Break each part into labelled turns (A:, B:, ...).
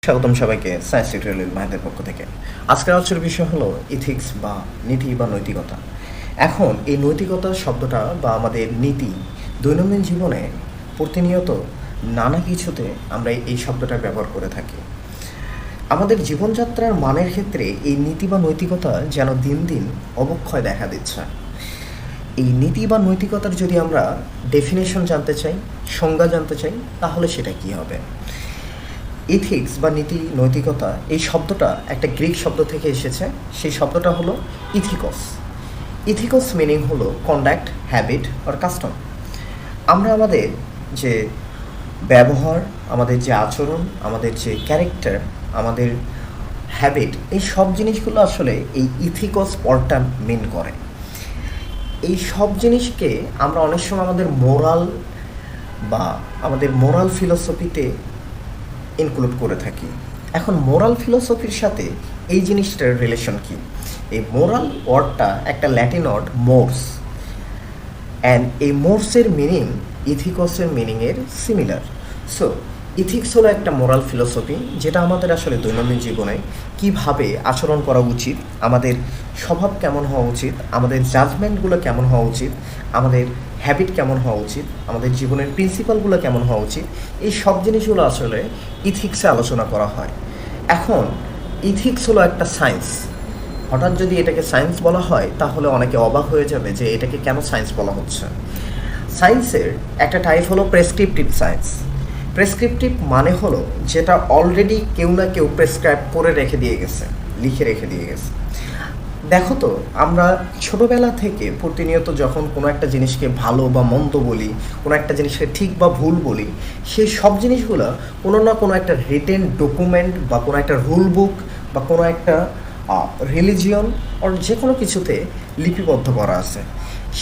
A: স্বাগতম সবাইকে science tutorial মাহিদের পক্ষ থেকে। আজকের আলোচনার বিষয় হলো ইথিক্স বা নীতি বা নৈতিকতা। এখন এই নৈতিকতা শব্দটা বা আমাদের নীতি দৈনন্দিন জীবনে প্রতিনিয়ত নানা কিছুতে আমরা এই শব্দটা ব্যবহার করে থাকি। আমাদের জীবনযাত্রার মানের ক্ষেত্রে এই নীতি বা নৈতিকতা যেন দিন দিন অবক্ষয় দেখা দিচ্ছে। এই নীতি বা নৈতিকতার যদি আমরা ডেফিনেশন জানতে চাই, সংজ্ঞা জানতে চাই, তাহলে সেটা কি হবে? ইথিক্স বা নীতি নৈতিকতা এই শব্দটা একটা গ্রিক শব্দ থেকে এসেছে। সেই শব্দটা হলো ইথিকস। ইথিকস মিনিং হলো কন্ডাক্ট, হ্যাবিট অর কাস্টম। আমরা আমাদের যে ব্যবহার, আমাদের যে আচরণ, আমাদের যে ক্যারেক্টার, আমাদের হ্যাবিট, এই সব জিনিসগুলো আসলে এই ইথিকস ওয়ার্ডটা মিন করে। এই সব জিনিসকে আমরা অনেক সময় আমাদের মোরাল বা আমাদের মোরাল ফিলোসফিতে ইনক্লুড করে থাকি। এখন মোরাল ফিলোসফির সাথে এই জিনিসটার রিলেশন কি? এই মোরাল ওয়ার্ডটা একটা ল্যাটিন ওয়ার্ড মোর্স, অ্যান্ড এই মোর্সের মিনিং ইথিকসের মিনিংয়ের সিমিলার। সো ইথিক্স হলো একটা মোরাল ফিলোসফি যেটা আমাদের আসলে দৈনন্দিন জীবনে কিভাবে আচরণ করা উচিত, আমাদের স্বভাব কেমন হওয়া উচিত, আমাদের জাজমেন্টগুলো কেমন হওয়া উচিত, আমাদের হ্যাবিট কেমন হওয়া উচিত, আমাদের জীবনের প্রিন্সিপালগুলো কেমন হওয়া উচিত, এই সব জিনিসগুলো আসলে ইথিক্সে আলোচনা করা হয়। এখন ইথিক্স হলো একটা সায়েন্স। হঠাৎ যদি এটাকে সায়েন্স বলা হয় তাহলে অনেকে অবাক হয়ে যাবে যে এটাকে কেন সায়েন্স বলা হচ্ছে। সায়েন্সের একটা টাইপ হলো প্রেসক্রিপটিভ সায়েন্স। প্রেসক্রিপটিভ মানে হলো যেটা অলরেডি কেউ না কেউ প্রেসক্রাইব করে রেখে দিয়ে গেছে, লিখে রেখে দিয়ে গেছে। দেখো তো, আমরা ছোটোবেলা থেকে প্রতিনিয়ত যখন কোনো একটা জিনিসকে ভালো বা মন্দ বলি, কোনো একটা জিনিসকে ঠিক বা ভুল বলি, সেই সব জিনিসগুলো কোনো না কোনো একটা রিটেন ডকুমেন্ট বা কোনো একটা রুল বুক বা কোনো একটা রিলিজিয়ন ওর যে কোনো কিছুতে লিপিবদ্ধ করা আছে।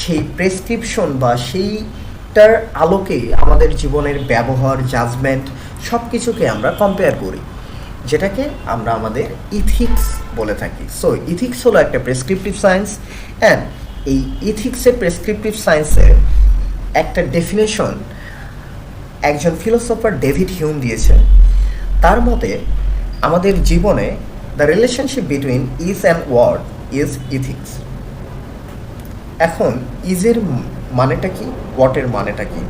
A: সেই প্রেসক্রিপশন বা সেইটার আলোকে আমাদের জীবনের ব্যবহার, জাজমেন্ট সব কিছুকে আমরা কম্পেয়ার করি, যেটাকে আমরা আমাদের ইথিক্স বলে থাকি। সো ইথিক্স হলো একটা প্রেসক্রিপটিভ সায়েন্স, অ্যান্ড এই ইথিক্সের প্রেসক্রিপটিভ সায়েন্সের একটা ডেফিনেশন একজন ফিলোসফার ডেভিড হিউম দিয়েছে। তার মতে আমাদের জীবনে the relationship between is and word is ethics. এখন ইজের মানেটা কি, ওয়াটের মানেটা কি?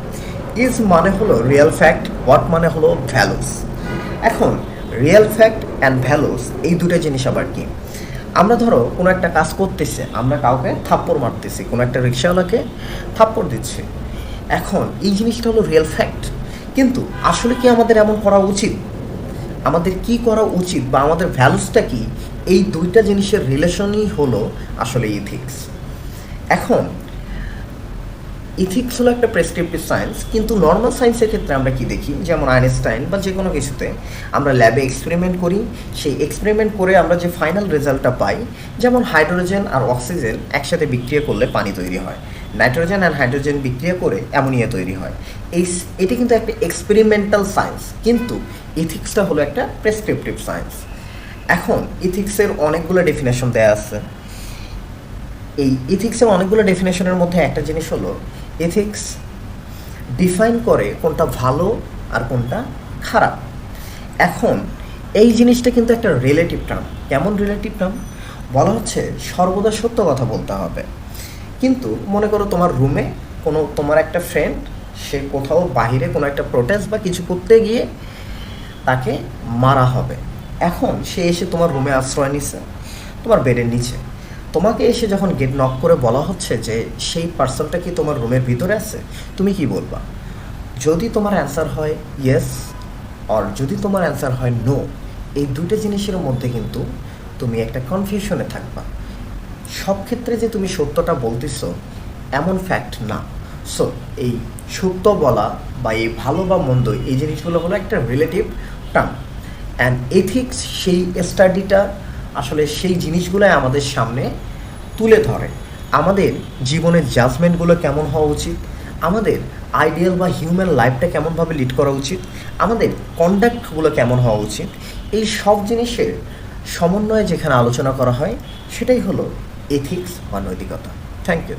A: ইজ মানে হলো রিয়েল ফ্যাক্ট, ওয়াট মানে হলো ভ্যালুস। এখন রিয়েল ফ্যাক্ট অ্যান্ড ভ্যালুস এই দুটো জিনিস আবার কি? আমরা ধরো কোনো একটা কাজ করতেছে, আমরা কাউকে থাপ্পড় মারতেছি, কোনো একটা রিক্সাওয়ালাকে থাপ্পড় দিচ্ছি। এখন এই জিনিসটা হলো রিয়েল ফ্যাক্ট, কিন্তু আসলে কি আমাদের এমন করা উচিত? আমাদের কি করা উচিত বা আমাদের ভ্যালুসটা কি? এই দুইটা জিনিসের রিলেশনই হলো আসলে ইথিক্স। এখন ইথিক্স হলো একটা প্রেসক্রিপটিভ সায়েন্স, কিন্তু নর্মাল সায়েন্সের ক্ষেত্রে আমরা কি দেখি, যেমন আইনস্টাইন বা যে কোনো কিছুতে আমরা ল্যাবে এক্সপেরিমেন্ট করি, সেই এক্সপেরিমেন্ট করে আমরা যে ফাইনাল রেজাল্টটা পাই, যেমন হাইড্রোজেন আর অক্সিজেন একসাথে বিক্রিয়া করলে পানি তৈরি হয়, নাইট্রোজেন আর হাইড্রোজেন বিক্রিয়া করে অ্যামোনিয়া তৈরি হয়। এটি কিন্তু একটা এক্সপেরিমেন্টাল সায়েন্স, কিন্তু ইথিক্সটা হলো একটা প্রেসক্রিপটিভ সায়েন্স। এখন ইথিক্সের অনেকগুলো ডেফিনেশন দেওয়া আছে। এই ইথিক্সের অনেকগুলো ডেফিনেশনের মধ্যে একটা জিনিস হলো এথিক্স ডিফাইন করে কোনটা ভালো আর কোনটা খারাপ। এখন এই জিনিসটা কিন্তু একটা রিলেটিভ টার্ম। কেমন রিলেটিভ টার্ম? বলা হচ্ছে সর্বদা সত্য কথা বলতে হবে, কিন্তু মনে করো তোমার রুমে তোমার একটা ফ্রেন্ড, সে কোথাও বাহিরে কোনো একটা প্রোটেস্ট বা কিছু করতে গিয়ে তাকে মারা হবে। এখন সে এসে তোমার রুমে আশ্রয় নিচ্ছে, তোমার বেডের নিচে। তোমাকে এসে যখন গেট নক করে বলা হচ্ছে যে সেই পার্সনটা কি তোমার রুমের ভিতরে আছে, তুমি কি বলবা? যদি তোমার অ্যান্সার হয় ইয়েস, আর যদি তোমার অ্যান্সার হয় নো, এই দুটো জিনিসের মধ্যে কিন্তু তুমি একটা কনফিউশনে থাকবা। সব ক্ষেত্রে যে তুমি সত্যটা বলতেছো এমন ফ্যাক্ট না। সো এই সত্য বলা বা এই ভালো বা মন্দ, এই জিনিসগুলো হলো একটা রিলেটিভ টার্ম, অ্যান্ড এথিক্স সেই স্টাডিটা আসলে সেই জিনিসগুলোই আমাদের সামনে তুলে ধরে। আমাদের জীবনের জাজমেন্টগুলো কেমন হওয়া উচিত, আমাদের আইডিয়াল বা হিউম্যান লাইফটা কেমনভাবে লিড করা উচিত, আমাদের কন্ডাক্টগুলো কেমন হওয়া উচিত, এই সব জিনিসের সমন্বয়ে যেখানে আলোচনা করা হয় সেটাই হলো এথিক্স বা নৈতিকতা। Thank you.